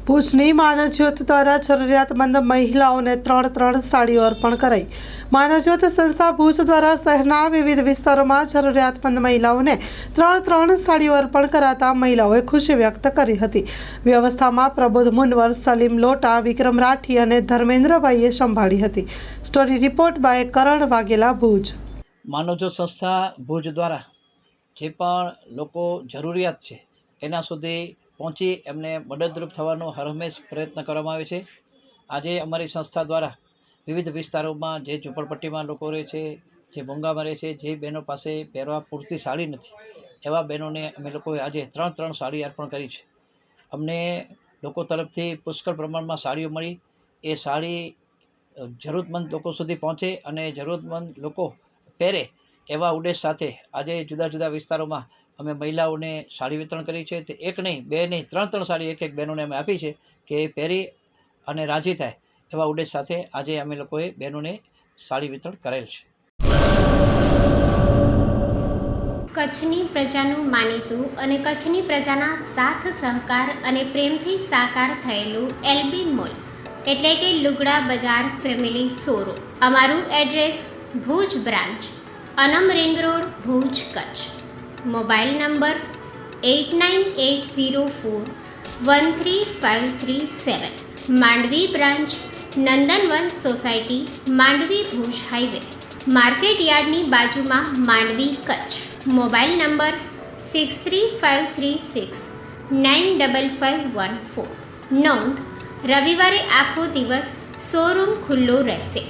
ભુજની માનવજ્યોત દ્વારા જરૂરિયાતમંદ મહિલાઓને 3 સાડીઓ અર્પણ કરાઈ। માનવજ્યોત સંસ્થા ભુજ દ્વારા શહેરના વિવિધ વિસ્તારોમાં જરૂરિયાતમંદ મહિલાઓને 3 સાડીઓ અર્પણ કરાતા મહિલાઓએ ખુશી વ્યક્ત કરી હતી। વ્યવસ્થામાં પ્રબોધ મુનવર, સલીમ લોટા, વિક્રમ રાઠી અને ધર્મેન્દ્રભાઈએ સંભાળી હતી। સ્ટોરી રિપોર્ટ બાય કરણ વાઘેલા, ભુજ। માનવજ્યોત સંસ્થા ભુજ દ્વારા જે પણ લોકો જરૂરિયાત છે એના સુધી પહોંચી એમને મદદરૂપ થવાનો હરહંમેશ પ્રયત્ન કરવામાં આવે છે। આજે અમારી સંસ્થા દ્વારા વિવિધ વિસ્તારોમાં જે ઝૂંપડપટ્ટીમાં લોકો રહે છે, જે મોંઘામાં રહે છે, જે બહેનો પાસે પહેરવા પૂરતી સાડી નથી, એવા બહેનોને અમે લોકોએ આજે 3 સાડી અર્પણ કરી છે। અમને લોકો તરફથી પુષ્કળ પ્રમાણમાં સાડીઓ મળી। એ સાડી જરૂરતમંદ લોકો સુધી પહોંચે અને જરૂરતમંદ લોકો પહેરે એવા ઉદ્દેશ સાથે આજે જુદા જુદા વિસ્તારોમાં અમે મહિલાઓને સાડી વિતરણ કરી છે। તે એક નહીં, બે નહીં, 3 સાડી એક બહેનોને અમે આપી છે કે પહેરી અને રાજી થાય એવા ઉદ્દેશ સાથે આજે અમે લોકોએ બહેનોને સાડી વિતરણ કરેલ છે। કચ્છની પ્રજાનું માનીતું અને કચ્છની પ્રજાના સાથ સહકાર અને પ્રેમથી સાકાર થયેલું એલબી મોલ એટલે કે લુગડા બજાર ફેમિલી શોરૂમ। અમારું address Bhuj branch, Anam ring road, Bhuj, Kutch. Mobile number 8980413537। Mandvi branch, Nandanvan society, Mandvi, Bhuj highway, market યાર્ડની બાજુમાં, માંડવી, કચ્છ। Mobile number 6353695514। નોંધ: રવિવારે આખો દિવસ શોરૂમ ખુલ્લો રહેશે।